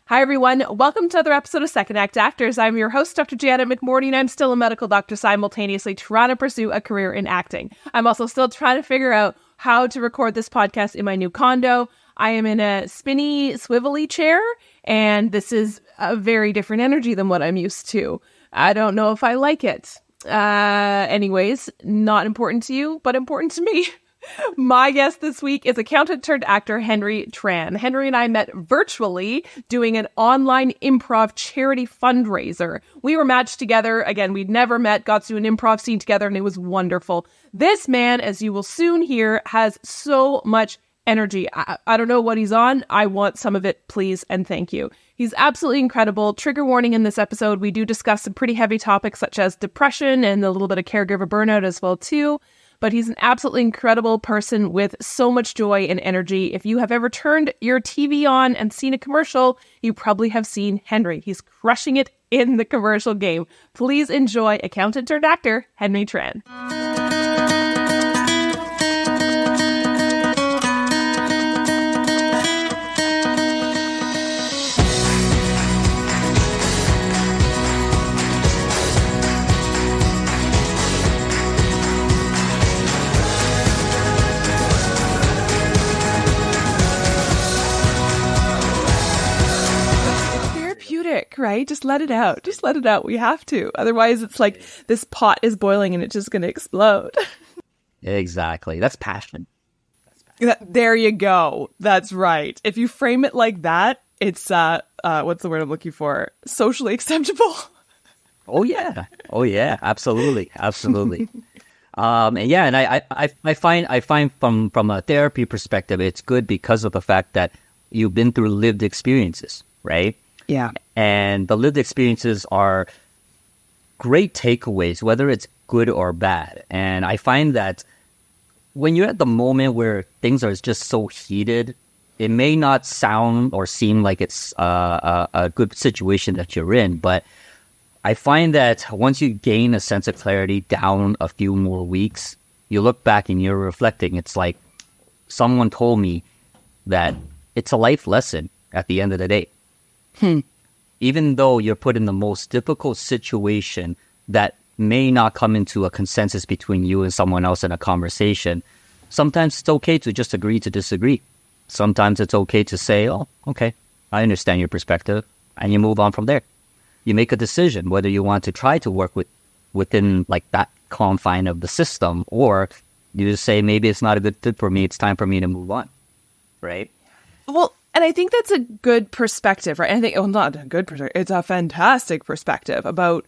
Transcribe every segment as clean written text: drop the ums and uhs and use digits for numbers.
Hi, everyone. Welcome to another episode of Second Act Actors. I'm your host, Dr. Janet McMorty, and I'm still a medical doctor simultaneously trying to pursue a career in acting. I'm also still trying to figure out how to record this podcast in my new condo. I am in a spinny, swivelly chair, and this is a very different energy than what I'm used to. I don't know if I like it. Anyways, not important to you, but important to me. My guest this week is accountant turned actor Henry Tran. Henry and I met virtually doing an online improv charity fundraiser. We were matched together. Again, we'd never met, got to do an improv scene together, and it was wonderful. This man, as you will soon hear, has so much energy. I don't know what he's on. I want some of it, please, and thank you. He's absolutely incredible. Trigger warning in this episode, we do discuss some pretty heavy topics such as depression and a little bit of caregiver burnout as well, too. But he's an absolutely incredible person with so much joy and energy. If you have ever turned your TV on and seen a commercial, you probably have seen Henry. He's crushing it in the commercial game. Please enjoy accountant turned actor, Henry Tran. Right? Just let it out. Just let it out. We have to. Otherwise, it's like this pot is boiling and it's just going to explode. Exactly. That's passion. There you go. That's right. If you frame it like that, it's, what's the word I'm looking for? Socially acceptable. Oh, yeah. Oh, yeah. Absolutely. Absolutely. And I find from a therapy perspective, it's good because of the fact that you've been through lived experiences, right? Yeah. And the lived experiences are great takeaways, whether it's good or bad. And I find that when you're at the moment where things are just so heated, it may not sound or seem like it's a good situation that you're in. But I find that once you gain a sense of clarity down a few more weeks, you look back and you're reflecting. It's like someone told me that it's a life lesson at the end of the day. Even though you're put in the most difficult situation that may not come into a consensus between you and someone else in a conversation, sometimes it's okay to just agree to disagree. Sometimes it's okay to say, oh, okay, I understand your perspective, and you move on from there. You make a decision whether you want to try to work within like that confine of the system, or you just say, maybe it's not a good fit for me, it's time for me to move on, right? Well, and I think that's a good perspective, right? I think, well, not a good perspective. It's a fantastic perspective about,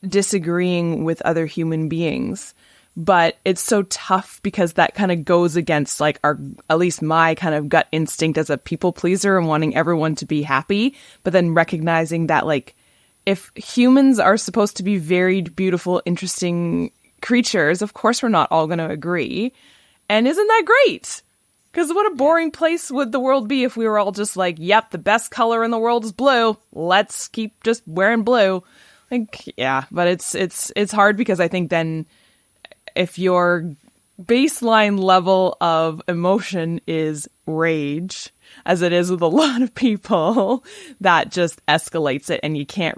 disagreeing with other human beings. But it's so tough because that kind of goes against like at least my kind of gut instinct as a people pleaser and wanting everyone to be happy. But then recognizing that like if humans are supposed to be varied, beautiful, interesting creatures, of course we're not all going to agree. And isn't that great? Because what a boring place would the world be if we were all just like, yep, the best color in the world is blue. Let's keep just wearing blue. Like, yeah, but it's hard because I think then if your baseline level of emotion is rage, as it is with a lot of people, that just escalates it and you can't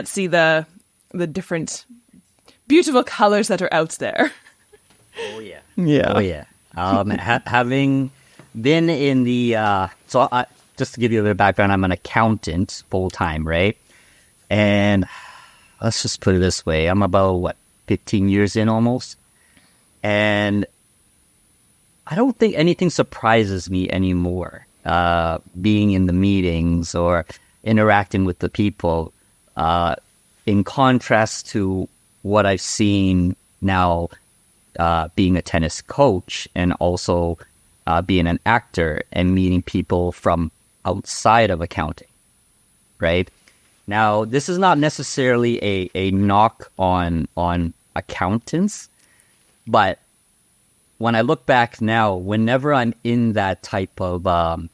see the different beautiful colors that are out there. Oh, yeah. Yeah. Oh, yeah. Having been in the, just to give you a bit of background, I'm an accountant full-time, right? And let's just put it this way. I'm about, 15 years in almost. And I don't think anything surprises me anymore, being in the meetings or interacting with the people, in contrast to what I've seen now, being a tennis coach and also being an actor and meeting people from outside of accounting, right? Now, this is not necessarily a knock on accountants, but when I look back now, whenever I'm in that type of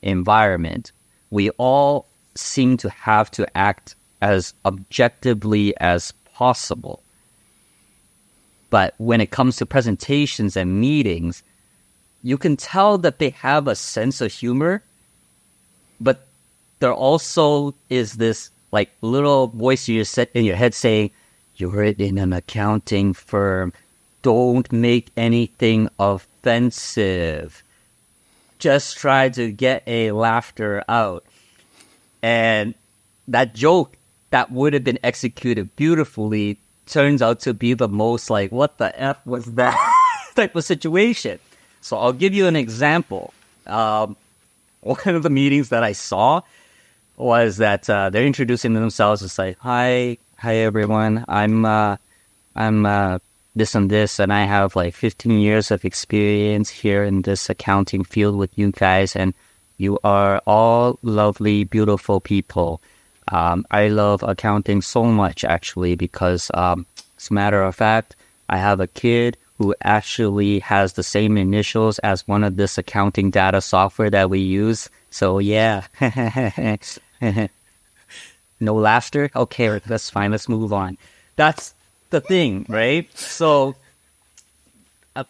environment, we all seem to have to act as objectively as possible. But when it comes to presentations and meetings, you can tell that they have a sense of humor, But there also is this like little voice in your head saying, you're in an accounting firm. Don't make anything offensive. Just try to get a laughter out. And that joke that would have been executed beautifully turns out to be the most like, what the F was that type of situation. So I'll give you an example. One of the meetings that I saw was that they're introducing themselves. It's like, hi everyone. I'm this and this, and I have like 15 years of experience here in this accounting field with you guys, and you are all lovely, beautiful people. I love accounting so much, actually, because as a matter of fact, I have a kid who actually has the same initials as one of this accounting data software that we use. So yeah. No laughter? Okay, that's fine. Let's move on. That's the thing, right? So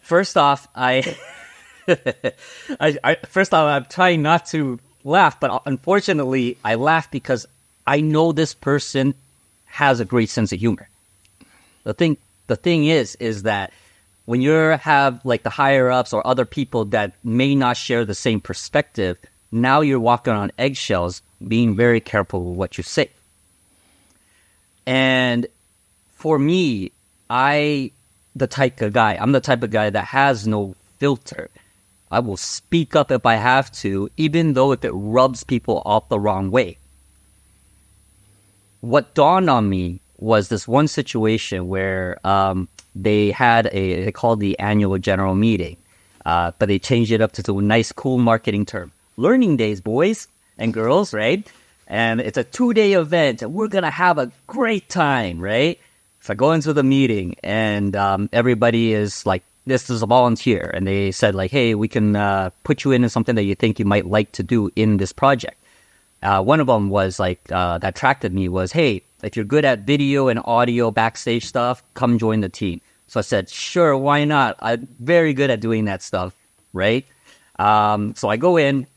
first off, I'm trying not to laugh, but unfortunately, I laugh because I know this person has a great sense of humor. The thing is that when you have like the higher ups or other people that may not share the same perspective, now you're walking on eggshells, being very careful with what you say. And for me, I'm the type of guy that has no filter. I will speak up if I have to, even though if it rubs people off the wrong way. What dawned on me was this one situation where they called the annual general meeting, but they changed it up to a nice, cool marketing term. Learning days, boys and girls, right? And it's a 2-day event, and we're going to have a great time, right? So I go into the meeting, and everybody is like, this is a volunteer. And they said, like, hey, we can put you in something that you think you might like to do in this project. One of them was like, that attracted me was, hey, if you're good at video and audio backstage stuff, come join the team. So I said, sure, why not? I'm very good at doing that stuff, right? So I go in,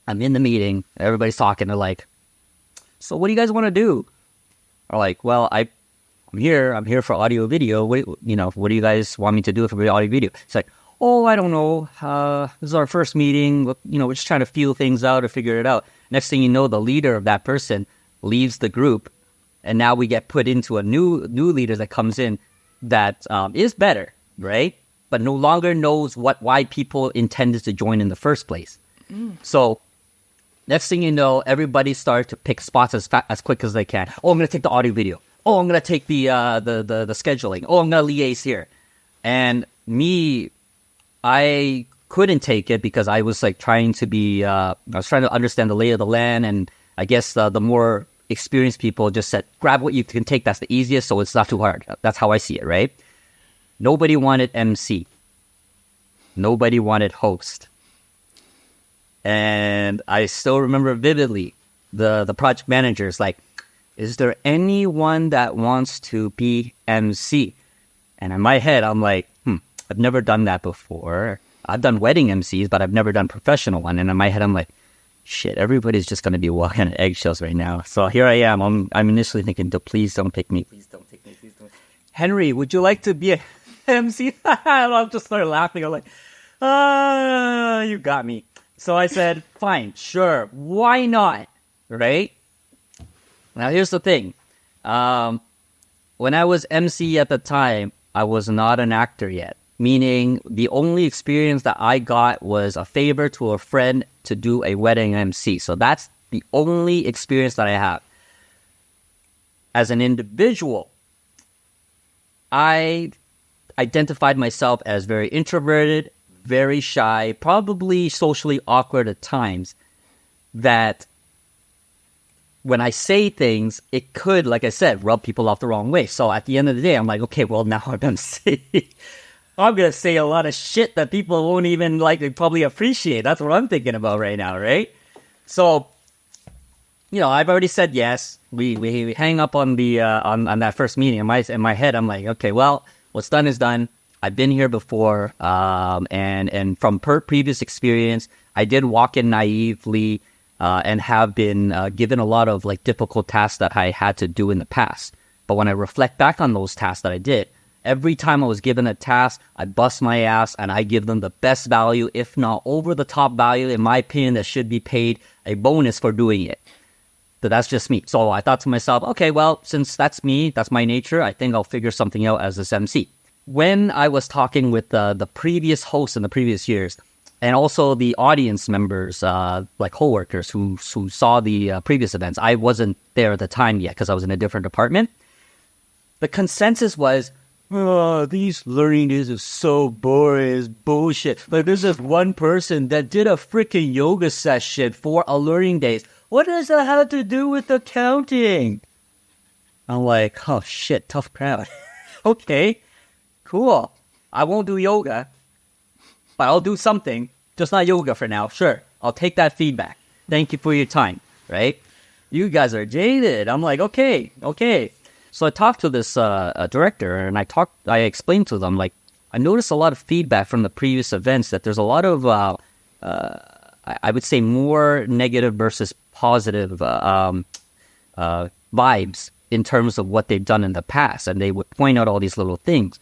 I'm in the meeting, everybody's talking, they're like, so what do you guys want to do? I'm like, well, I'm here for audio video. What do you guys want me to do for the audio video? It's like, oh, I don't know. This is our first meeting. We're just trying to feel things out or figure it out. Next thing you know, the leader of that person leaves the group, and now we get put into a new leader that comes in that is better, right? But no longer knows why people intended to join in the first place. So next thing you know, everybody started to pick spots as quick as they can. Oh, I'm going to take the audio video. Oh, I'm going to take the scheduling. Oh, I'm going to liaise here. And me, I couldn't take it because I was like trying to understand the lay of the land. And I guess the more experienced people just said, grab what you can take. That's the easiest. So it's not too hard. That's how I see it, right? Nobody wanted MC. Nobody wanted host. And I still remember vividly the project managers like, is there anyone that wants to be MC? And in my head, I'm like, I've never done that before. I've done wedding MCs, but I've never done professional one. And in my head, I'm like, shit, everybody's just going to be walking on eggshells right now. So here I am. I'm initially thinking, please don't pick me. Please don't pick me. Please don't. Henry, would you like to be an MC? I'll just start laughing. I'm like, you got me. So I said, fine, sure. Why not? Right? Now, here's the thing. When I was MC at the time, I was not an actor yet. Meaning, the only experience that I got was a favor to a friend to do a wedding MC. So that's the only experience that I have. As an individual, I identified myself as very introverted, very shy, probably socially awkward at times, that when I say things, it could, like I said, rub people off the wrong way. So at the end of the day, I'm like, okay, well, now I'm going to say a lot of shit that people won't even probably appreciate. That's what I'm thinking about right now, right? So, I've already said yes. We hang up on the on that first meeting. In my head, I'm like, okay, well, what's done is done. I've been here before, and from previous experience, I did walk in naively. and have been given a lot of like difficult tasks that I had to do in the past. But when I reflect back on those tasks that I did, every time I was given a task, I bust my ass and I give them the best value, if not over the top value, in my opinion, that should be paid a bonus for doing it. So that's just me. So I thought to myself, okay, well, since that's me, that's my nature, I think I'll figure something out as this MC. When I was talking with the previous hosts in the previous years, and also the audience members, like coworkers who saw the previous events, I wasn't there at the time yet because I was in a different department. The consensus was, oh, these learning days are so boring, it's bullshit. Like, there's this one person that did a freaking yoga session for a learning days. What does that have to do with accounting? I'm like, oh shit, tough crowd. Okay, cool. I won't do yoga, but I'll do something. Just not yoga for now. Sure, I'll take that feedback. Thank you for your time, right? You guys are jaded. I'm like, okay. So I talked to this director, and I explained to them, like, I noticed a lot of feedback from the previous events that there's a lot of, I would say, more negative versus positive vibes in terms of what they've done in the past, and they would point out all these little things.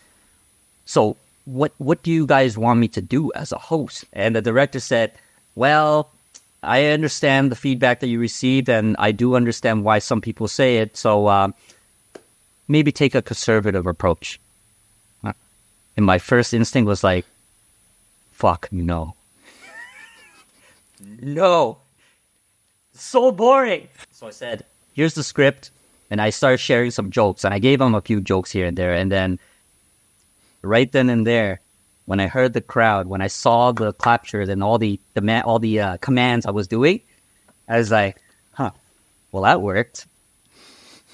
So what do you guys want me to do as a host? And the director said, well, I understand the feedback that you received, and I do understand why some people say it, so maybe take a conservative approach. And my first instinct was like, fuck no. No. So boring. So I said, here's the script. And I started sharing some jokes. And I gave them a few jokes here and there. And then right then and there, when I heard the crowd, when I saw the claptures and all the commands I was doing, I was like, well, that worked.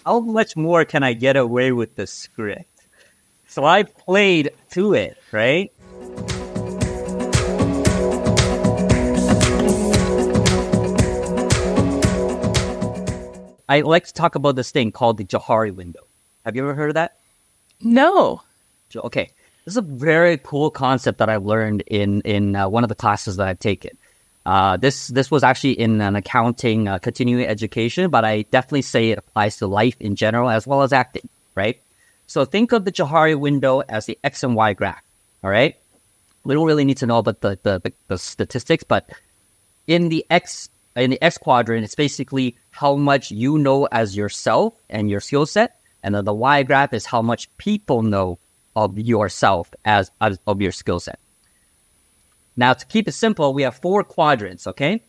How much more can I get away with the script? So I played to it, right? I like to talk about this thing called the Johari window. Have you ever heard of that? No. Okay. This is a very cool concept that I've learned in one of the classes that I've taken. This was actually in an accounting continuing education, but I definitely say it applies to life in general as well as acting, right? So think of the Johari window as the X and Y graph, all right? We don't really need to know about the statistics, but in the X quadrant, it's basically how much you know as yourself and your skill set, and then the Y graph is how much people know of yourself as of your skill set. Now, to keep it simple, we have 4 quadrants, okay?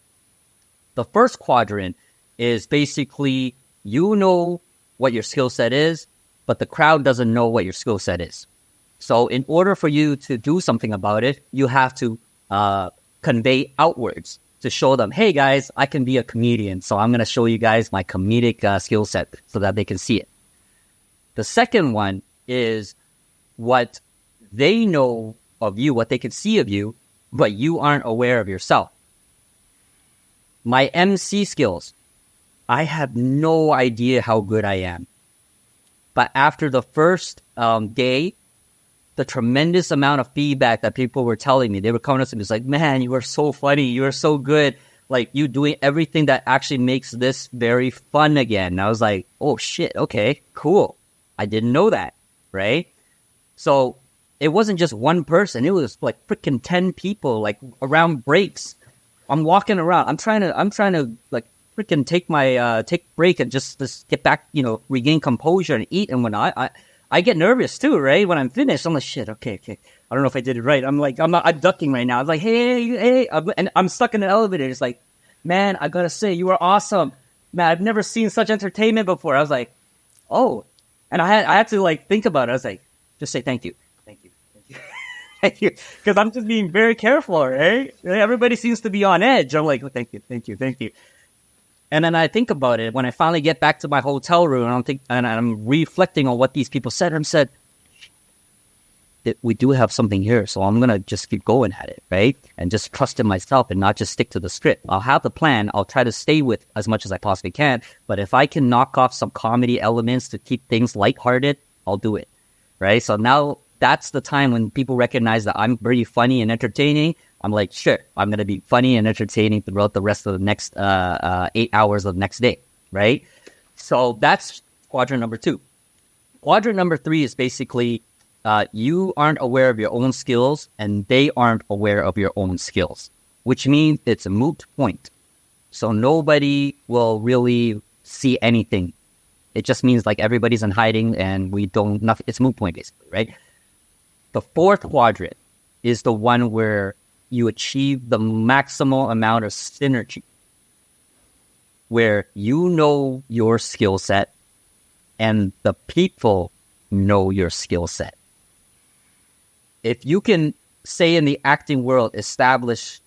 The first quadrant is basically you know what your skill set is, but the crowd doesn't know what your skill set is. So in order for you to do something about it, you have to convey outwards to show them, hey, guys, I can be a comedian, so I'm going to show you guys my comedic skill set so that they can see it. The second one is what they know of you, what they can see of you, but you aren't aware of yourself. My MC skills, I have no idea how good I am. But after the first day, the tremendous amount of feedback that people were telling me, they were coming up to me, it's like, man, you are so funny, you are so good. Like, you doing everything that actually makes this very fun again. And I was like, oh shit, okay, cool. I didn't know that, right? So it wasn't just one person. It was like freaking 10 people, like around breaks. I'm walking around. I'm trying to like freaking take break and just get back, regain composure and eat and whatnot. I get nervous too, right? When I'm finished, I'm like, shit, okay. I don't know if I did it right. I'm ducking right now. I was like, hey, and I'm stuck in the elevator. It's like, man, I gotta say, you are awesome. Man, I've never seen such entertainment before. I was like, oh, and I had to like think about it. I was like, just say thank you. Thank you. Because I'm just being very careful, right? Everybody seems to be on edge. I'm like, oh, thank you. And then I think about it when I finally get back to my hotel room, and I'm reflecting on what these people said. And said, we do have something here, so I'm gonna just keep going at it, right? And just trust in myself and not just stick to the script. I'll have the plan. I'll try to stay with as much as I possibly can. But if I can knock off some comedy elements to keep things lighthearted, I'll do it, right? So now that's the time when people recognize that I'm pretty funny and entertaining. I'm like, sure, I'm going to be funny and entertaining throughout the rest of the next 8 hours of the next day, right? So that's quadrant number 2. Quadrant number 3 is basically you aren't aware of your own skills and they aren't aware of your own skills, which means it's a moot point. So nobody will really see anything. It just means like everybody's in hiding and we don't, nothing, it's a moot point basically, right? The 4th quadrant is the one where you achieve the maximal amount of synergy, where you know your skill set and the people know your skill set. If you can, say in the acting world, establish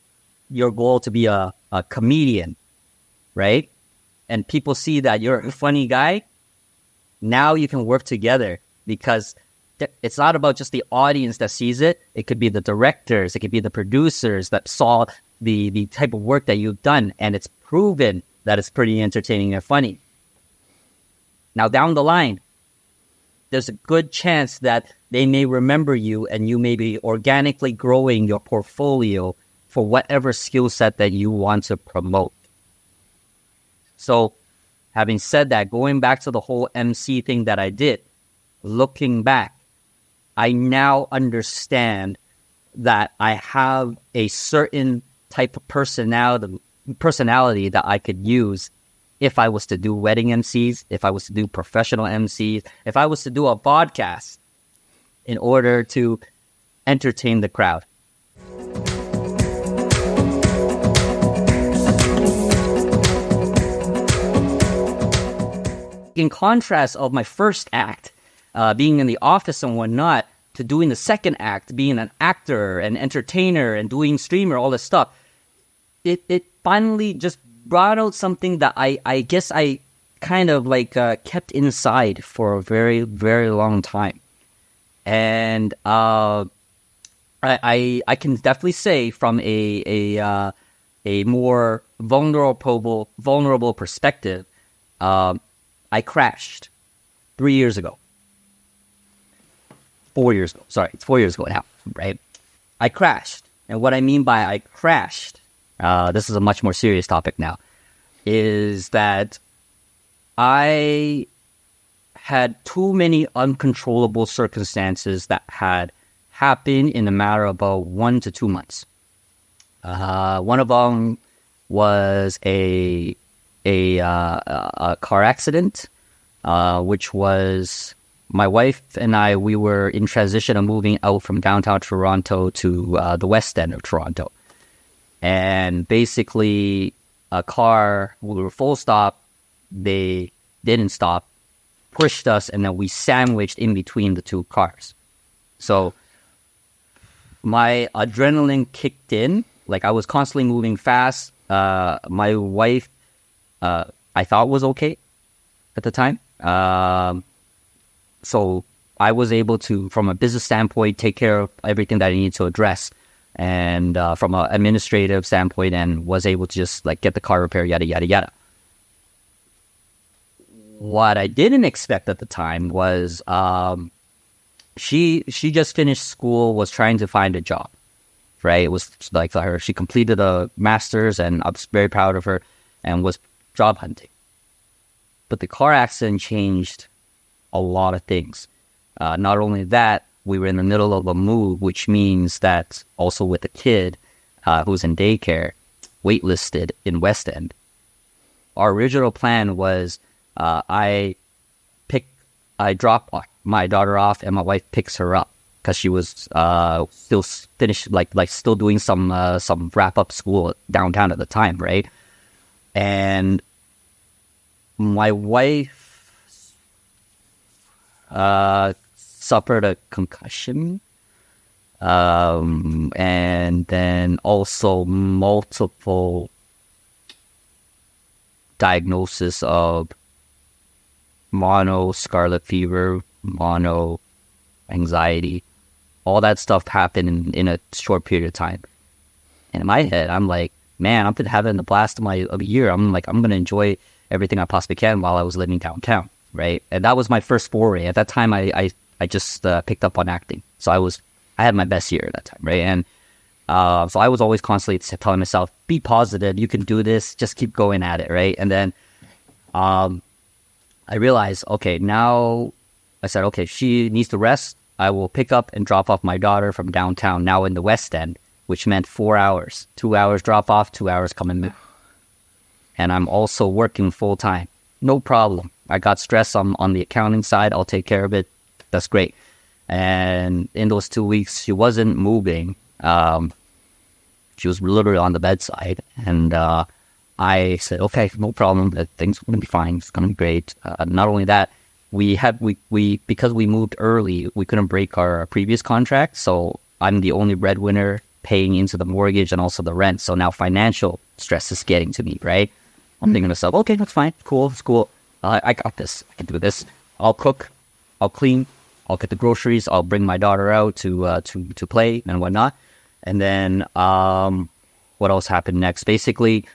your goal to be a comedian, right? And people see that you're a funny guy, now you can work together because it's not about just the audience that sees it. It could be the directors, it could be the producers that saw the type of work that you've done, and it's proven that it's pretty entertaining and funny. Now, down the line, there's a good chance that they may remember you and you may be organically growing your portfolio for whatever skill set that you want to promote. So, having said that, going back to the whole MC thing that I did, looking back, I now understand that I have a certain type of personality that I could use if I was to do wedding MCs, if I was to do professional MCs, if I was to do a podcast in order to entertain the crowd. In contrast of my first act, being in the office and whatnot, to doing the second act, being an actor and entertainer and doing streamer, all this stuff, it finally just brought out something that I guess I kind of like kept inside for a very, very long time. And I can definitely say from a more vulnerable perspective, I crashed 3 years ago. 4 years ago. Sorry, it's 4 years ago now, right? I crashed. And what I mean by I crashed, this is a much more serious topic now, is that I had too many uncontrollable circumstances that had happened in a matter of about 1 to 2 months. One of them was a car accident, which was my wife and I, we were in transition of moving out from downtown Toronto to the west end of Toronto. And basically, a car, we were full stop, they didn't stop, pushed us, and then we sandwiched in between the two cars. So my adrenaline kicked in, like I was constantly moving fast. My wife, I thought was okay at the time. So I was able to, from a business standpoint, take care of everything that I needed to address. And from an administrative standpoint, and was able to just like get the car repaired, yada, yada, yada. What I didn't expect at the time was she just finished school, was trying to find a job, right? It was like her, she completed a master's, and I was very proud of her, and was job hunting. But the car accident changed a lot of things. Not only that, we were in the middle of a move, which means that also with a kid who's in daycare, waitlisted in West End. Our original plan was I drop my daughter off and my wife picks her up because she was still finished, like still doing some wrap up school downtown at the time, right? And my wife suffered a concussion, and then also multiple diagnosis of mono scarlet fever, mono anxiety. All that stuff happened in a short period of time. And in my head, I'm like, man, I've been having the blast of a year. I'm like, I'm going to enjoy everything I possibly can while I was living downtown, right? And that was my first foray. At that time, I just picked up on acting. So I had my best year at that time, right? And So I was always constantly telling myself, be positive, you can do this, just keep going at it, right? And then I realized, okay, now I said, okay, she needs to rest. I will pick up and drop off my daughter from downtown, now in the West End, which meant 4 hours. 2 hours drop off, 2 hours coming back. And I'm also working full time. No problem. I got stress on the accounting side. I'll take care of it. That's great. And in those 2 weeks, she wasn't moving. She was literally on the bedside. And I said, okay, no problem. Things are going to be fine. It's going to be great. Not only that, we because we moved early, we couldn't break our previous contract. So I'm the only breadwinner paying into the mortgage and also the rent. So now financial stress is getting to me, right? I'm thinking to myself, okay, that's fine. Cool. It's cool. I got this. I can do this. I'll cook. I'll clean. I'll get the groceries. I'll bring my daughter out to play and whatnot. And then what else happened next? Basically,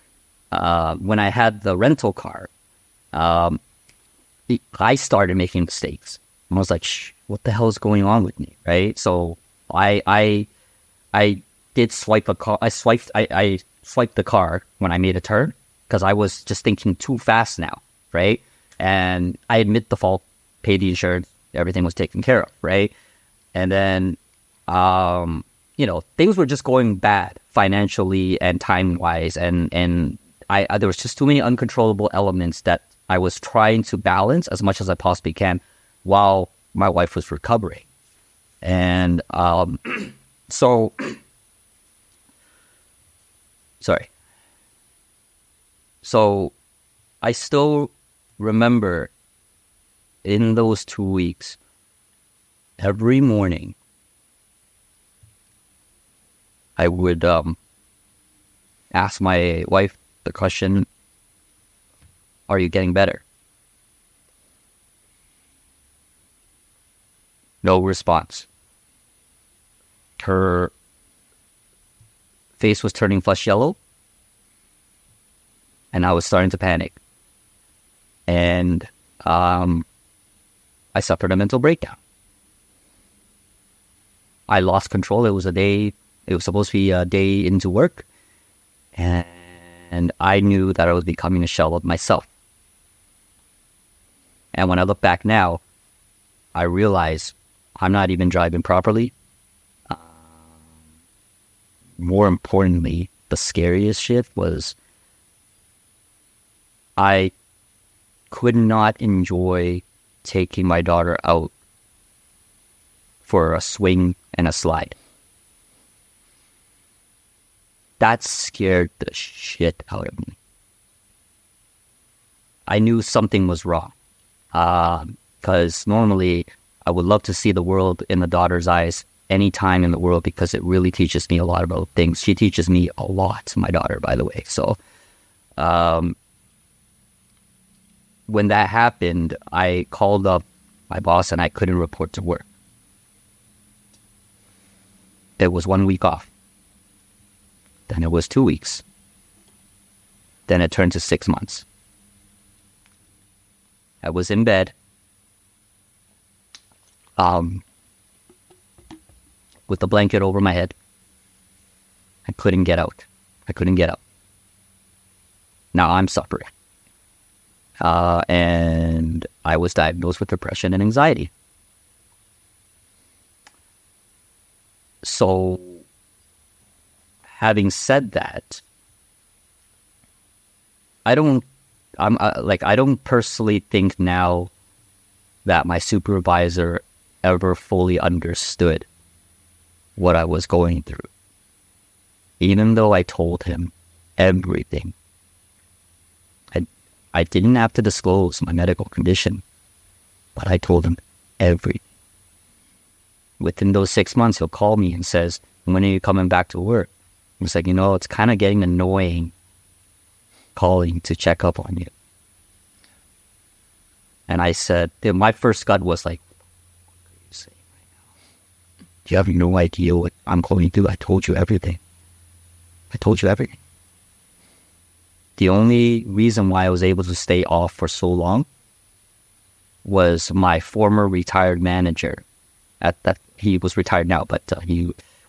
when I had the rental car, I started making mistakes. I was like, what the hell is going on with me, right? So I did swipe a car. I swiped the car when I made a turn because I was just thinking too fast now, right? And I admit the fault, paid the insurance, everything was taken care of, right? And then, things were just going bad financially and time-wise, and there was just too many uncontrollable elements that I was trying to balance as much as I possibly can while my wife was recovering. And sorry. So I still remember in those 2 weeks, every morning, I would ask my wife the question, are you getting better? No response. Her face was turning flush yellow, and I was starting to panic. And I suffered a mental breakdown. I lost control. It was supposed to be a day into work, and I knew that I was becoming a shell of myself. And when I look back now, I realize I'm not even driving properly. More importantly, the scariest shit was I could not enjoy taking my daughter out for a swing and a slide. That scared the shit out of me. I knew something was wrong. Because normally I would love to see the world in the daughter's eyes any time in the world, because it really teaches me a lot about things. She teaches me a lot, my daughter, by the way. So when that happened, I called up my boss and I couldn't report to work. It was 1 week off. Then it was 2 weeks. Then it turned to 6 months. I was in bed, with the blanket over my head. I couldn't get out. Now I'm suffering. And I was diagnosed with depression and anxiety. So, having said that, I don't personally think now that my supervisor ever fully understood what I was going through. Even though I told him everything. I didn't have to disclose my medical condition, but I told him everything. Within those 6 months, he'll call me and says, when are you coming back to work? I was like, it's kind of getting annoying calling to check up on you. And I said, my first gut was like, what are you saying right now? You have no idea what I'm going through. I told you everything. The only reason why I was able to stay off for so long was my former retired manager. He was retired now, but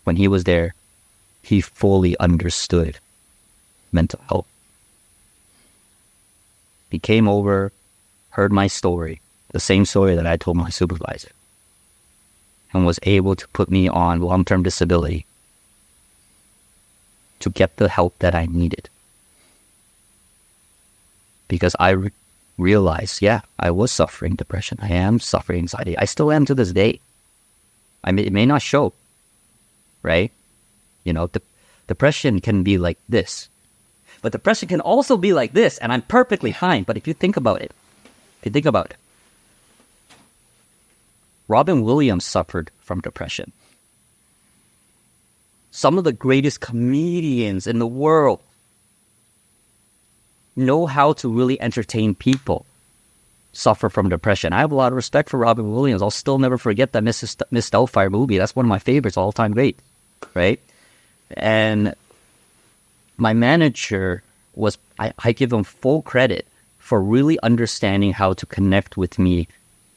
when he was there, he fully understood mental health. He came over, heard my story, the same story that I told my supervisor, and was able to put me on long-term disability to get the help that I needed. Because I realized, yeah, I was suffering depression. I am suffering anxiety. I still am to this day. It may not show, right? You know, depression can be like this. But depression can also be like this, and I'm perfectly fine. But if you think about it, Robin Williams suffered from depression. Some of the greatest comedians in the world know how to really entertain people suffer from depression. I have a lot of respect for Robin Williams. I'll still never forget that Miss Doubtfire movie. That's one of my favorites, all-time great, right? And my manager I give him full credit for really understanding how to connect with me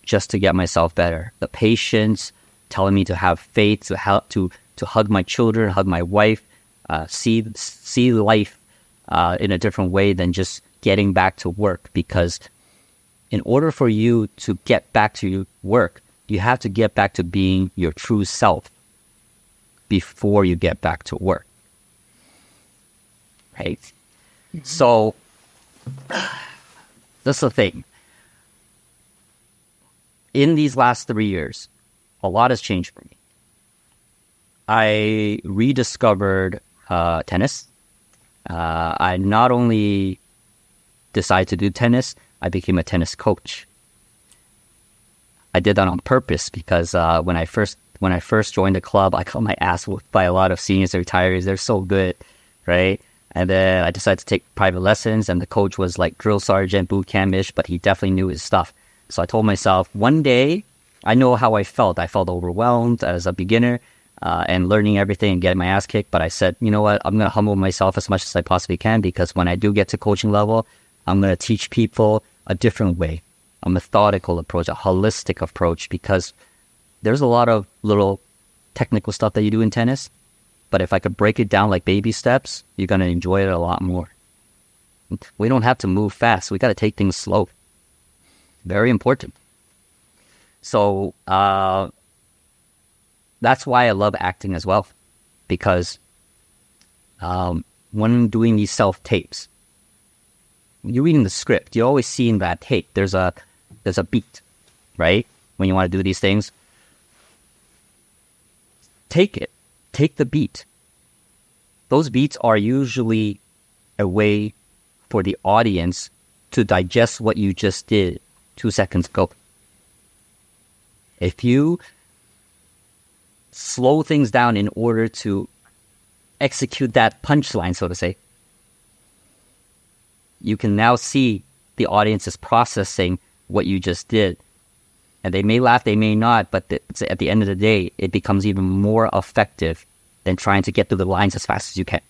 just to get myself better. The patience, telling me to have faith, to hug my children, hug my wife, see life in a different way than just getting back to work. Because in order for you to get back to your work, you have to get back to being your true self before you get back to work. Right? Mm-hmm. So, that's the thing. In these last 3 years, a lot has changed for me. I rediscovered tennis. I not only decided to do tennis, I became a tennis coach. I did that on purpose because when I first joined the club, I got my ass whooped by a lot of seniors and retirees. They're so good, right? And then I decided to take private lessons, and the coach was like drill sergeant, boot camp-ish, but he definitely knew his stuff. So I told myself, one day, I know how I felt. I felt overwhelmed as a beginner and learning everything and getting my ass kicked. But I said, you know what? I'm going to humble myself as much as I possibly can, because when I do get to coaching level, I'm going to teach people a different way, a methodical approach, a holistic approach, because there's a lot of little technical stuff that you do in tennis. But if I could break it down like baby steps, you're going to enjoy it a lot more. We don't have to move fast. We got to take things slow. Very important. So that's why I love acting as well. Because when doing these self-tapes, when you're reading the script, you always see in that tape, there's a beat, right? When you want to do these things. Take the beat. Those beats are usually a way for the audience to digest what you just did 2 seconds ago. If you slow things down in order to execute that punchline, so to say, you can now see the audience is processing what you just did. And they may laugh, they may not, but at the end of the day, it becomes even more effective than trying to get through the lines as fast as you can.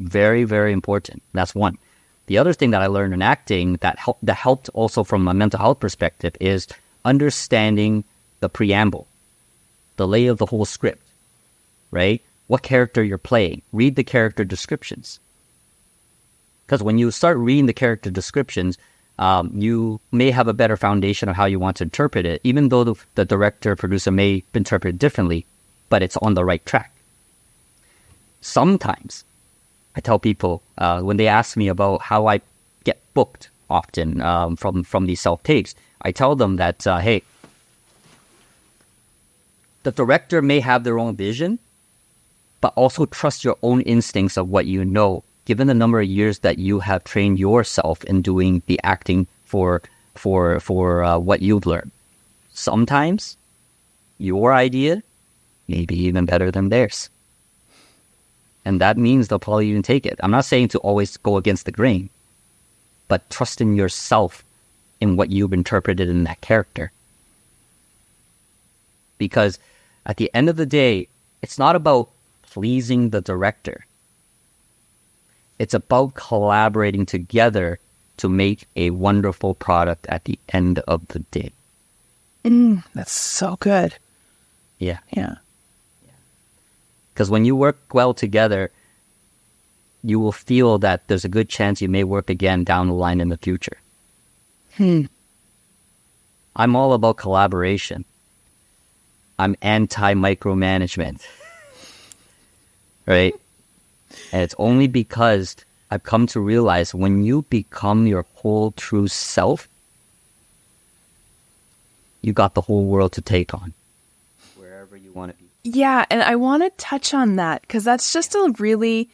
Very, very important. That's one. The other thing that I learned in acting that helped also from a mental health perspective is understanding the preamble, the lay of the whole script, right? What character you're playing. Read the character descriptions. Because when you start reading the character descriptions, you may have a better foundation of how you want to interpret it, even though the director, producer may interpret it differently, but it's on the right track. Sometimes I tell people when they ask me about how I get booked often from these self-tapes, I tell them that, hey, the director may have their own vision, but also trust your own instincts of what you know, given the number of years that you have trained yourself in doing the acting for what you've learned. Sometimes your idea may be even better than theirs. And that means they'll probably even take it. I'm not saying to always go against the grain, but trust in yourself in what you've interpreted in that character. Because at the end of the day, it's not about pleasing the director. It's about collaborating together to make a wonderful product at the end of the day. That's so good. Yeah. Yeah. Because when you work well together, you will feel that there's a good chance you may work again down the line in the future. I'm all about collaboration. I'm anti-micromanagement. Right? And it's only because I've come to realize when you become your whole true self, you got the whole world to take on. Wherever you want to be. Yeah, and I want to touch on that because that's just a really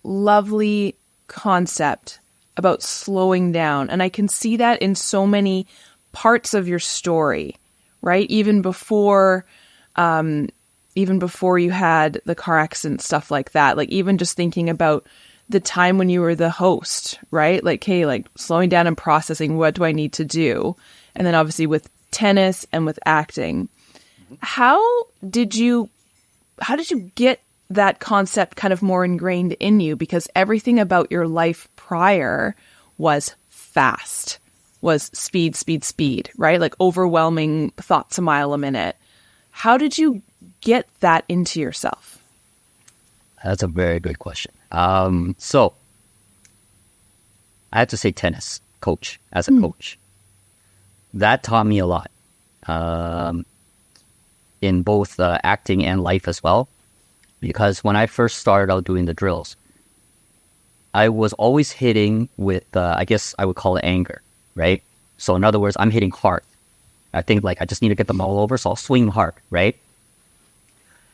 lovely concept about slowing down. And I can see that in so many parts of your story, right? Even before you had the car accident, stuff like that. Like even just thinking about the time when you were the host, right? Like, hey, like slowing down and processing, what do I need to do? And then obviously with tennis and with acting, how did you get that concept kind of more ingrained in you? Because everything about your life prior was fast, was speed, right? Like overwhelming thoughts a mile a minute. How did you get that into yourself? That's a very good question. So I have to say tennis coach as a coach. That taught me a lot in both acting and life as well. Because when I first started out doing the drills, I was always hitting with, I guess I would call it anger, right? So in other words, I'm hitting hard. I think like I just need to get the ball over, so I'll swing hard, right?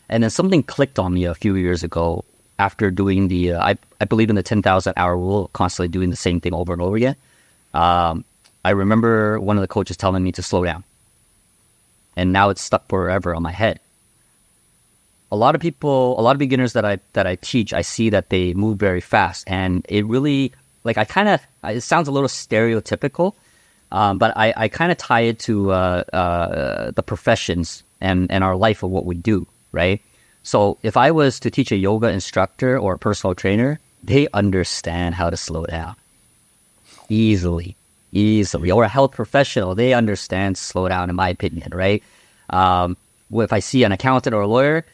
And then something clicked on me a few years ago after doing the, I believe in the 10,000 hour rule, constantly doing the same thing over and over again. I remember one of the coaches telling me to slow down. And now it's stuck forever on my head. A lot of beginners that I teach, I see that they move very fast, and it really, like, it sounds a little stereotypical, but I kind of tie it to the professions and our life of what we do, right? So if I was to teach a yoga instructor or a personal trainer, they understand how to slow down easily, or a health professional, they understand slow down, in my opinion, right? If I see an accountant or a lawyer,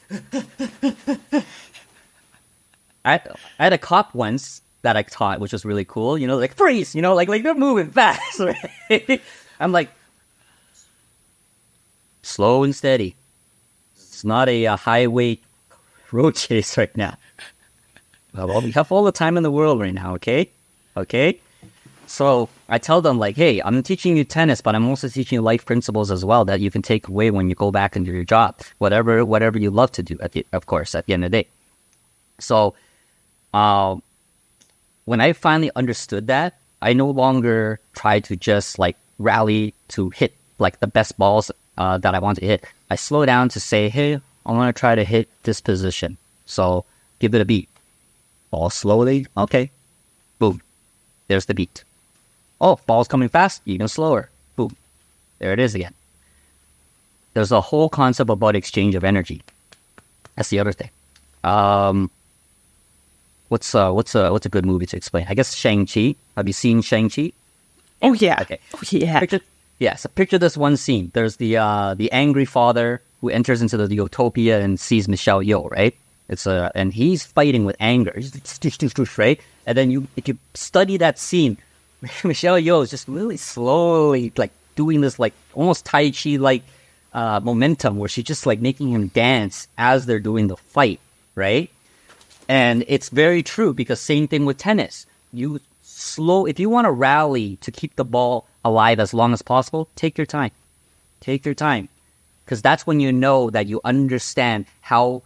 I had a cop once that I taught, which was really cool. You know, like freeze. You know, like they're moving fast. Right? I'm like slow and steady. It's not a highway road chase right now. Well, we have all the time in the world right now. Okay. So I tell them like, hey, I'm teaching you tennis, but I'm also teaching you life principles as well that you can take away when you go back into your job, whatever you love to do, of course, at the end of the day. So when I finally understood that, I no longer try to just like rally to hit like the best balls that I want to hit. I slow down to say, hey, I want to try to hit this position. So give it a beat. Ball slowly. Okay. Boom. There's the beat. Oh, ball's coming fast, even slower. Boom. There it is again. There's a whole concept about exchange of energy. That's the other thing. What's a good movie to explain? I guess Shang-Chi. Have you seen Shang-Chi? Oh yeah. Okay. Oh yeah. So picture this one scene. There's the angry father who enters into the utopia and sees Michelle Yeoh, right? And he's fighting with anger. He's like, right? And then if you study that scene, Michelle Yeoh is just really slowly like doing this like almost Tai Chi like momentum where she's just like making him dance as they're doing the fight, right? And it's very true because same thing with tennis. If you want to rally to keep the ball alive as long as possible, take your time. Because that's when you know that you understand how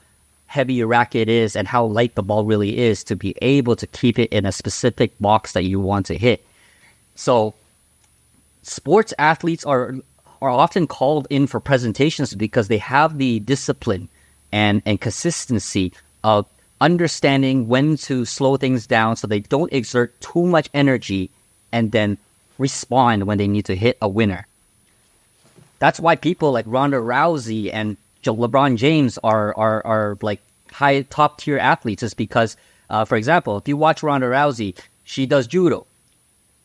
heavy your racket is and how light the ball really is to be able to keep it in a specific box that you want to hit. So sports athletes are often called in for presentations because they have the discipline and consistency of understanding when to slow things down so they don't exert too much energy and then respond when they need to hit a winner. That's why people like Ronda Rousey and LeBron James are like high top tier athletes is because, for example, if you watch Ronda Rousey, she does judo.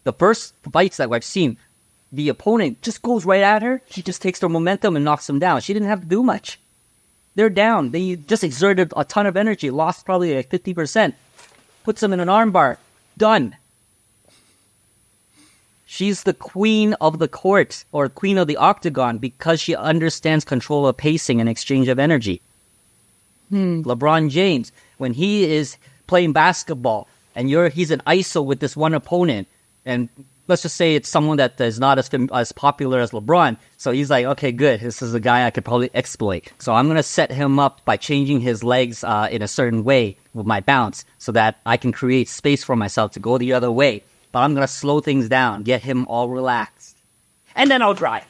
The first fights that I've seen, the opponent just goes right at her. She just takes the momentum and knocks him down. She didn't have to do much. They're down. They just exerted a ton of energy, lost probably like 50%. Puts them in an armbar. Done. She's the queen of the court or queen of the octagon because she understands control of pacing and exchange of energy. LeBron James, when he is playing basketball and he's an ISO with this one opponent, and let's just say it's someone that is not as popular as LeBron. So he's like, okay, good. This is a guy I could probably exploit. So I'm going to set him up by changing his legs in a certain way with my bounce so that I can create space for myself to go the other way. But I'm going to slow things down, get him all relaxed. And then I'll drive.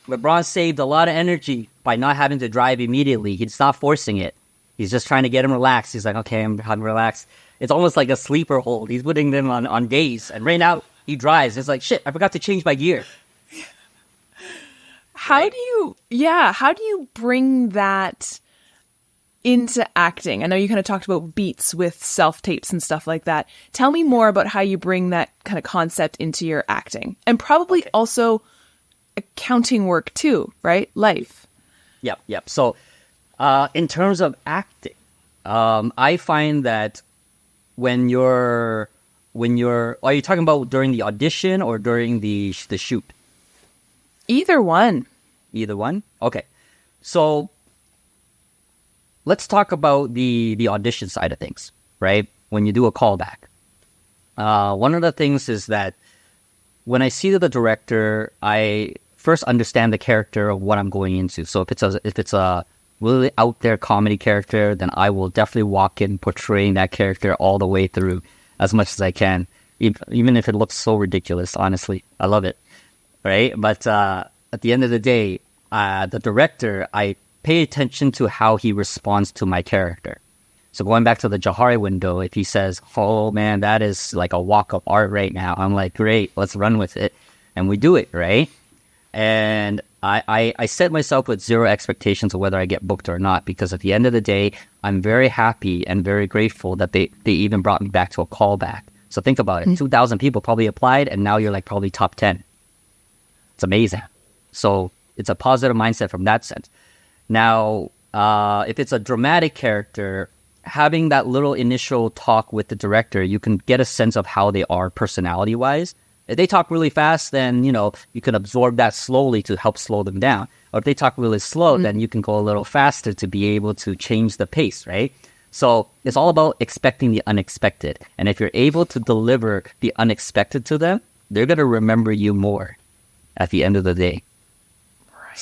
LeBron saved a lot of energy by not having to drive immediately. He's not forcing it. He's just trying to get him relaxed. He's like, okay, I'm relaxed. It's almost like a sleeper hold. He's putting them on days. And right now, he drives. It's like, shit, I forgot to change my gear. How do you bring that into acting? I know you kind of talked about beats with self-tapes and stuff like that. Tell me more about how you bring that kind of concept into your acting. And probably also accounting work too, right? Life. Yep. So in terms of acting, I find that when you're, are you talking about during the audition or during the shoot? Either one. Either one? Okay. So let's talk about the audition side of things, right? When you do a callback. One of the things is that when I see the director, I first understand the character of what I'm going into. So if it's a really out there comedy character, then I will definitely walk in portraying that character all the way through as much as I can, even if it looks so ridiculous. Honestly, I love it, right? But at the end of the day, the director, I pay attention to how he responds to my character. So going back to the Johari window, if he says, "Oh man, that is like a walk of art right now," I'm like, "Great, let's run with it," and we do it, right? And I set myself with zero expectations of whether I get booked or not, because at the end of the day, I'm very happy and very grateful that they even brought me back to a callback. So think about it. 2,000 people probably applied, and now you're like probably top 10. It's amazing. So it's a positive mindset from that sense. Now, if it's a dramatic character, having that little initial talk with the director, you can get a sense of how they are personality-wise. If they talk really fast, then, you can absorb that slowly to help slow them down. Or if they talk really slow, then you can go a little faster to be able to change the pace, right? So it's all about expecting the unexpected. And if you're able to deliver the unexpected to them, they're going to remember you more at the end of the day. Right.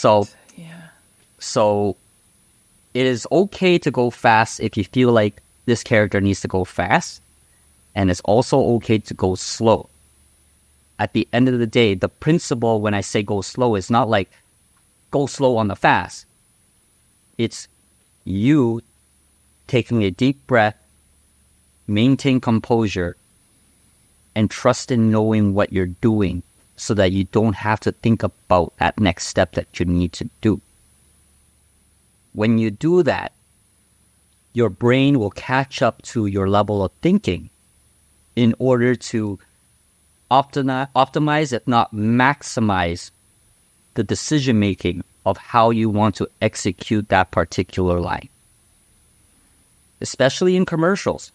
So it is okay to go fast if you feel like this character needs to go fast. And it's also okay to go slow. At the end of the day, the principle when I say go slow is not like go slow on the fast. It's you taking a deep breath, maintain composure, and trust in knowing what you're doing so that you don't have to think about that next step that you need to do. When you do that, your brain will catch up to your level of thinking in order to optimize, if not maximize, the decision-making of how you want to execute that particular line. Especially in commercials.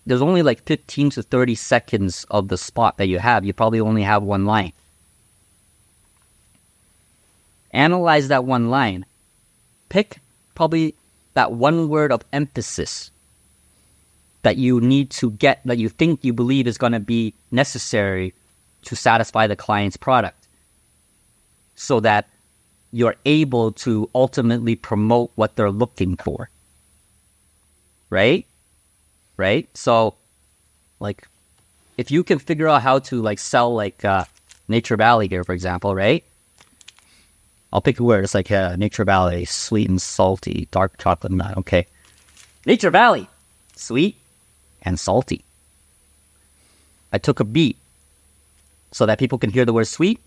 There's only like 15 to 30 seconds of the spot that you have. You probably only have one line. Analyze that one line. Pick probably that one word of emphasis that you need to get, that you think you believe is going to be necessary to satisfy the client's product, so that you're able to ultimately promote what they're looking for. Right? So, like, if you can figure out how to, like, sell, like, Nature Valley here, for example, right? I'll pick a word. It's like Nature Valley, sweet and salty, dark chocolate nut. Okay. Nature Valley, sweet and salty. I took a beat so that people can hear the word sweet,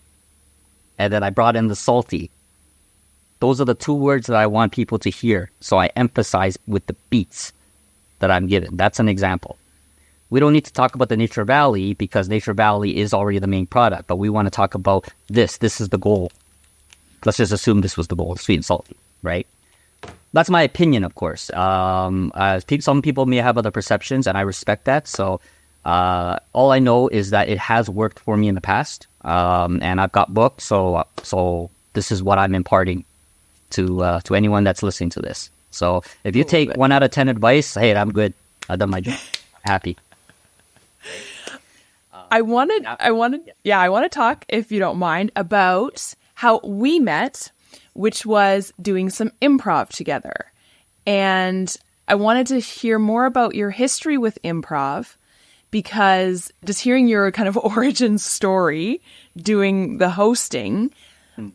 and then I brought in the salty. Those are the two words that I want people to hear, so I emphasize with the beats that I'm given. That's an example. We don't need to talk about the Nature Valley because Nature Valley is already the main product, but we want to talk about this. This is the goal. let's just assume this was the goal, sweet and salty, right? That's my opinion, of course. Some people may have other perceptions, and I respect that. So all I know is that it has worked for me in the past, and I've got booked. So this is what I'm imparting to anyone that's listening to this. So if you take 1 out of 10 advice, hey, I'm good. I've done my job. Happy. I want to talk, if you don't mind, about how we met, which was doing some improv together. And I wanted to hear more about your history with improv, because just hearing your kind of origin story, doing the hosting,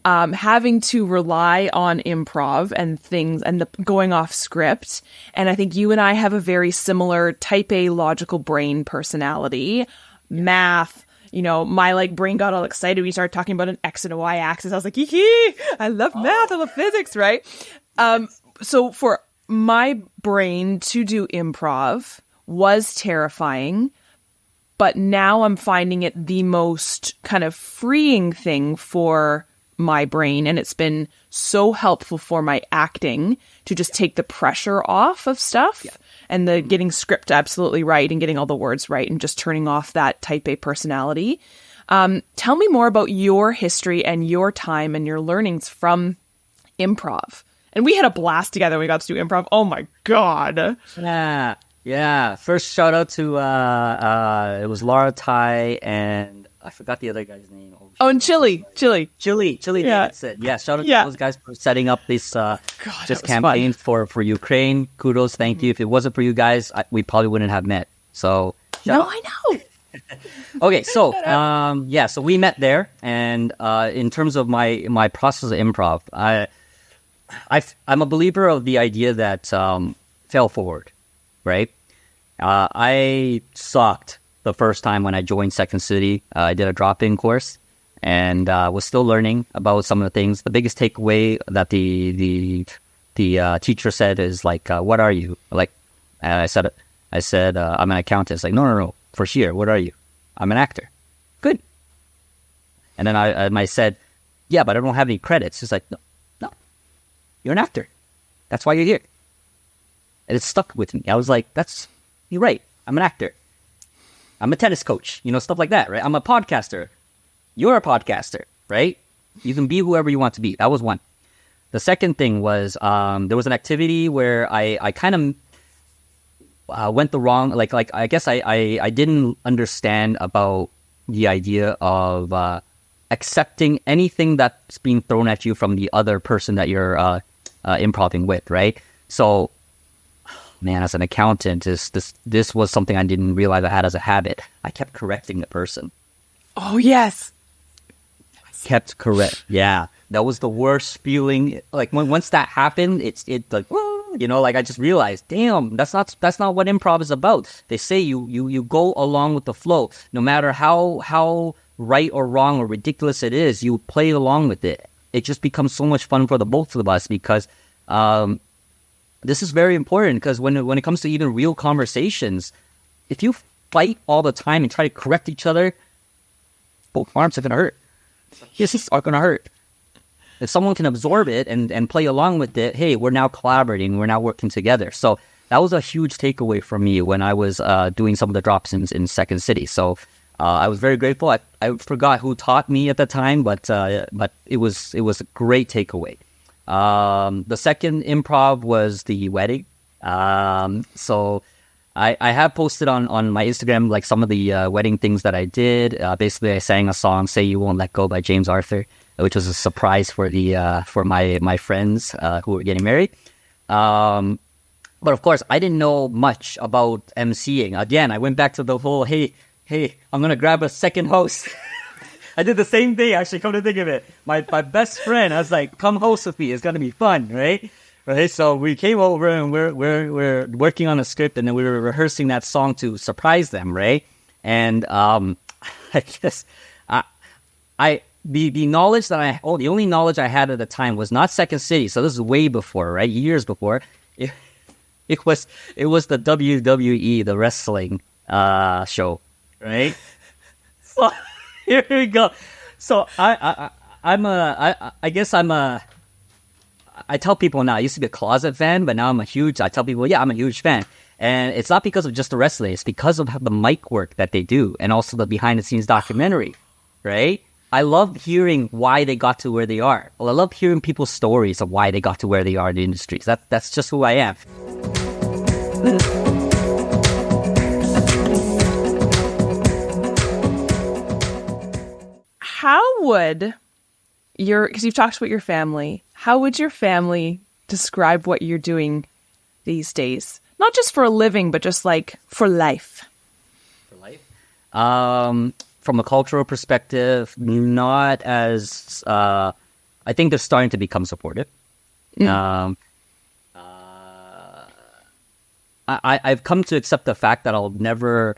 having to rely on improv and things and the going off script. And I think you and I have a very similar type A logical brain personality. Math, my brain got all excited when you started talking about an X and a Y axis. I was like, hee, I love math, I love physics, right? So for my brain to do improv was terrifying, but now I'm finding it the most kind of freeing thing for my brain. And it's been so helpful for my acting to just take the pressure off of stuff and the getting script absolutely right and getting all the words right and just turning off that type A personality. Tell me more about your history and your time and your learnings from improv. And we had a blast together when we got to do improv. Oh my God. Yeah. First shout out to, it was Laura Tai and I forgot the other guy's name. Oh, and Chili. Yeah. Davidson. Yeah, shout out to those guys for setting up this campaign for Ukraine. Kudos, thank you. If it wasn't for you guys, we probably wouldn't have met. So I know. Okay, so so we met there, and in terms of my process of improv, I'm a believer of the idea that fail forward, right? I sucked the first time when I joined Second City. I did a drop-in course and was still learning about some of the things. The biggest takeaway that the teacher said is what are you? I said I'm an accountant. It's like, no, first year, what are you? I'm an actor. Good. And then I said, yeah, but I don't have any credits. It's like, no, you're an actor. That's why you're here. And it stuck with me. I was like, you're right. I'm an actor. I'm a tennis coach, stuff like that, right? I'm a podcaster. You're a podcaster, right? You can be whoever you want to be. That was one. The second thing was there was an activity where I kind of went the wrong, I guess I didn't understand about the idea of accepting anything that's being thrown at you from the other person that you're improving with, right? So, man, as an accountant, this was something I didn't realize I had as a habit. I kept correcting the person. Oh, yes. Kept correct. Yeah. That was the worst feeling. Once that happened, I just realized, damn, that's not what improv is about. They say you go along with the flow. No matter how right or wrong or ridiculous it is, you play along with it. It just becomes so much fun for the both of us because this is very important because when it comes to even real conversations, if you fight all the time and try to correct each other, both arms are going to hurt. Fists are going to hurt. If someone can absorb it and play along with it, hey, we're now collaborating, we're now working together. So that was a huge takeaway for me when I was doing some of the drops in Second City. So I was very grateful. I forgot who taught me at the time, but it was a great takeaway. The second improv was the wedding. So I have posted on my Instagram some of the wedding things that I did. Basically, I sang a song, "Say You Won't Let Go" by James Arthur, which was a surprise for my friends who were getting married. But of course, I didn't know much about emceeing. Again, I went back to the whole, hey, I'm gonna grab a second host. I did the same thing, actually, come to think of it. My best friend, I was like, come host with me. It's going to be fun, right? So we came over and we're working on a script and then we were rehearsing that song to surprise them, right? And I guess the knowledge that the only knowledge I had at the time was not Second City. So this is way before, right? Years before. It was the WWE, the wrestling show, right? So here we go. So I I guess I tell people now, I used to be a closet fan, but now I tell people, yeah, I'm a huge fan. And it's not because of just the wrestling, it's because of the mic work that they do and also the behind the scenes documentary, right? I love hearing why they got to where they are. Well, I love hearing people's stories of why they got to where they are in the industries. That's just who I am. How would because you've talked about your family, how would your family describe what you're doing these days? Not just for a living, but just like for life. For life? From a cultural perspective, not as, I think they're starting to become supportive. I've come to accept the fact that I'll never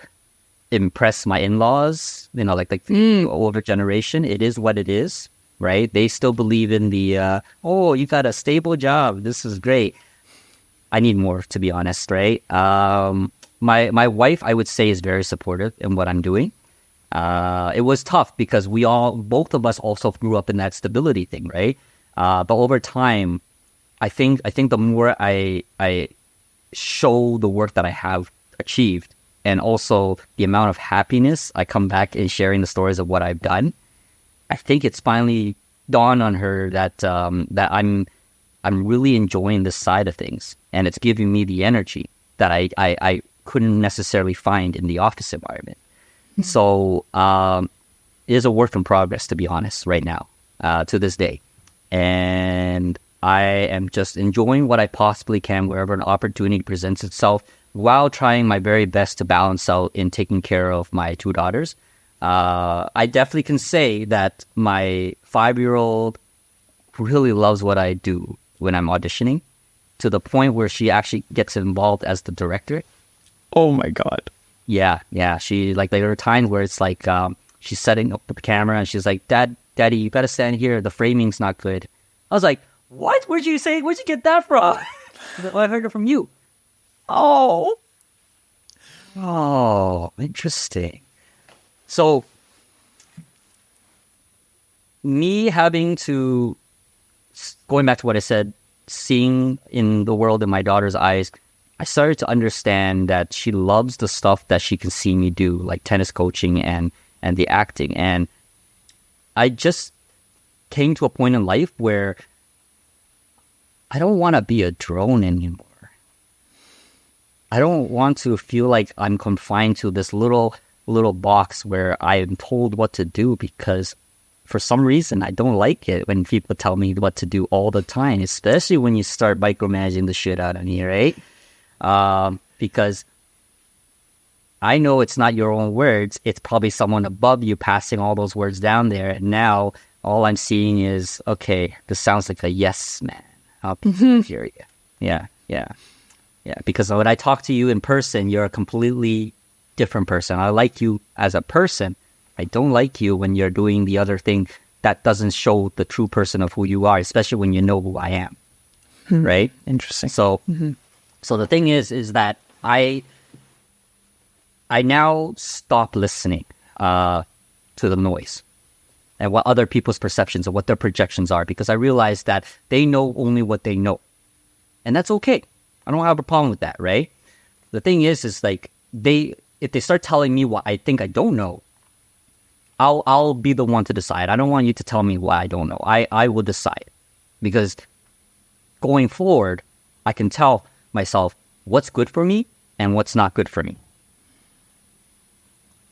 impress my in-laws, like the older generation. It is what it is, right? They still believe in the, you got a stable job. This is great. I need more, to be honest, right? My wife, I would say, is very supportive in what I'm doing. It was tough because both of us also grew up in that stability thing, right? But over time, I think the more I show the work that I have achieved and also the amount of happiness I come back in sharing the stories of what I've done, I think it's finally dawned on her that I'm really enjoying this side of things, and it's giving me the energy that I couldn't necessarily find in the office environment. So it is a work in progress, to be honest, right now, to this day. And I am just enjoying what I possibly can wherever an opportunity presents itself, while trying my very best to balance out in taking care of my two daughters. I definitely can say that my 5-year-old really loves what I do when I'm auditioning, to the point where she actually gets involved as the director. Oh my God. Yeah. She there are times where it's like she's setting up the camera and she's like, Daddy, you gotta stand here. The framing's not good. I was like, what? Where'd you get that from? Well, I heard it from you. Oh, interesting. So me having to, going back to what I said, seeing in the world in my daughter's eyes, I started to understand that she loves the stuff that she can see me do, like tennis coaching and the acting. And I just came to a point in life where I don't want to be a drone anymore. I don't want to feel like I'm confined to this little box where I am told what to do, because for some reason I don't like it when people tell me what to do all the time, especially when you start micromanaging the shit out of me, right? Because I know it's not your own words. It's probably someone above you passing all those words down there. And now all I'm seeing is, okay, this sounds like a yes man. I'll hear you. Yeah. Because when I talk to you in person, you're a completely different person. I like you as a person. I don't like you when you're doing the other thing that doesn't show the true person of who you are, especially when you know who I am. Right? Interesting. So, so the thing is that I now stop listening to the noise and what other people's perceptions and what their projections are, because I realize that they know only what they know. And that's okay. I don't have a problem with that, right? The thing is like if they start telling me what I think I don't know, I'll be the one to decide. I don't want you to tell me what I don't know. I will decide, because going forward, I can tell myself what's good for me and what's not good for me.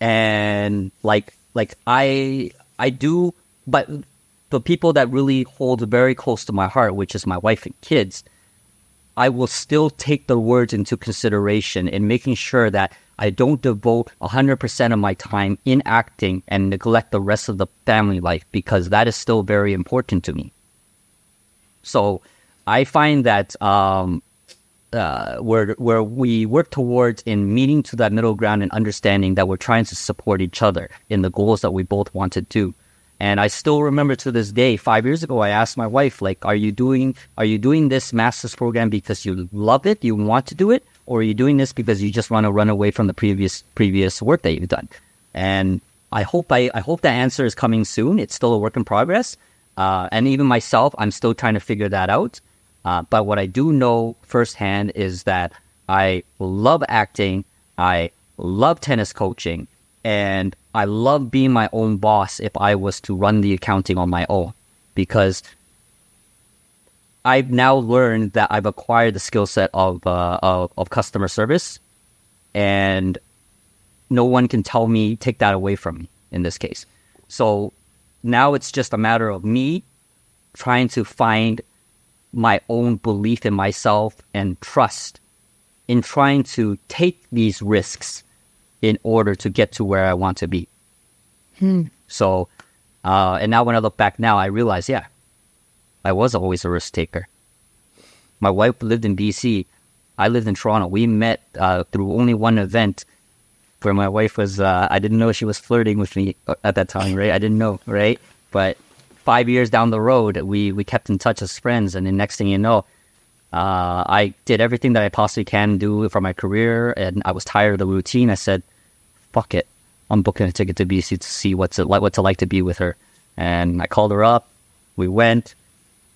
And like I do, but the people that really hold very close to my heart, which is my wife and kids, I will still take the words into consideration in making sure that I don't devote 100% of my time in acting and neglect the rest of the family life, because that is still very important to me. So I find that where we work towards in meeting to that middle ground and understanding that we're trying to support each other in the goals that we both want to do. And I still remember to this day, 5 years ago, I asked my wife, like, are you doing this master's program because you love it, you want to do it, or are you doing this because you just want to run away from the previous work that you've done? And I hope that answer is coming soon. It's still a work in progress, And even myself, I'm still trying to figure that out. But what I do know firsthand is that I love acting, I love tennis coaching, and I love being my own boss if I was to run the accounting on my own. Because I've now learned that I've acquired the skill set of customer service, and no one can take that away from me in this case. So now it's just a matter of me trying to find my own belief in myself and trust in trying to take these risks in order to get to where I want to be. So, and now when I look back now, I realize, yeah, I was always a risk taker. My wife lived in BC. I lived in Toronto. We met through only one event where my wife was, I didn't know she was flirting with me at that time, right? I didn't know, right? But 5 years down the road, we kept in touch as friends. And the next thing you know, I did everything that I possibly can do for my career. And I was tired of the routine. I said, fuck it. I'm booking a ticket to BC to see what's it like to be with her. And I called her up. We went.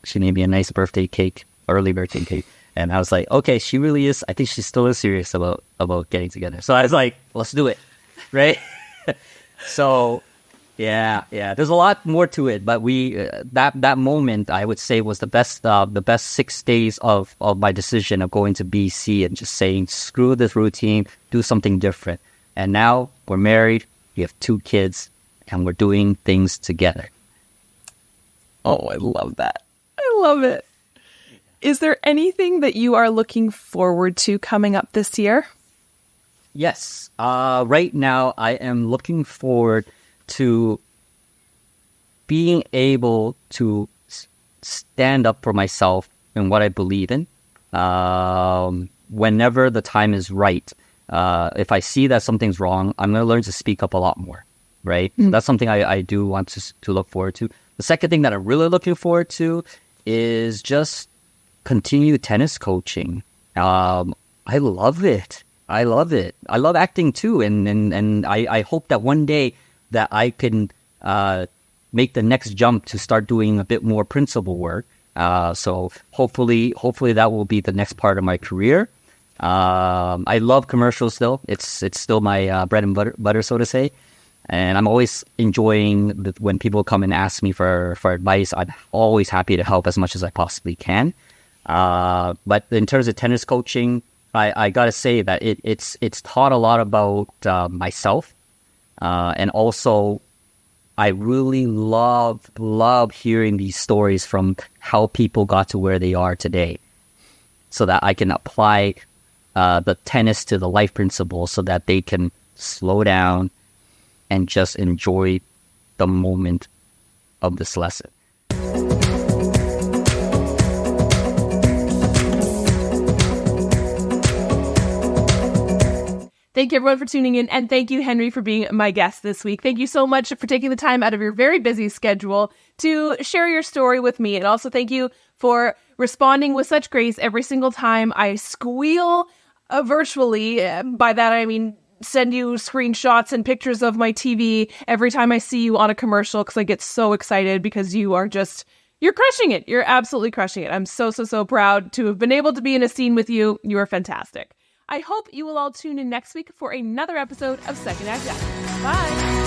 She made me a nice birthday cake, early birthday cake. And I was like, okay, she really is. I think she still is serious about getting together. So I was like, let's do it. Right? So, yeah. There's a lot more to it. But that moment, I would say, was the best 6 days of my decision of going to BC and just saying, screw this routine, do something different. And now we're married, we have 2 kids, and we're doing things together. Oh, I love that. I love it. Is there anything that you are looking forward to coming up this year? Yes. Right now, I am looking forward to being able to stand up for myself and what I believe in whenever the time is right. If I see that something's wrong, I'm going to learn to speak up a lot more, right? So that's something I do want to look forward to. The second thing that I'm really looking forward to is just continue tennis coaching. I love it. I love acting too. And I hope that one day that I can make the next jump to start doing a bit more principal work. So hopefully that will be the next part of my career. I love commercials still. It's still my bread and butter, so to say. And I'm always enjoying when people come and ask me for advice. I'm always happy to help as much as I possibly can. But in terms of tennis coaching, I gotta say that it's taught a lot about myself, and also I really love hearing these stories from how people got to where they are today, so that I can apply the tennis to the life principles so that they can slow down and just enjoy the moment of this lesson. Thank you, everyone, for tuning in. And thank you, Henry, for being my guest this week. Thank you so much for taking the time out of your very busy schedule to share your story with me. And also thank you for responding with such grace every single time I squeal virtually. By that, I mean send you screenshots and pictures of my TV every time I see you on a commercial, because I get so excited because you're crushing it. You're absolutely crushing it. I'm so proud to have been able to be in a scene with you. You are fantastic. I hope you will all tune in next week for another episode of Second Act Acting. Bye.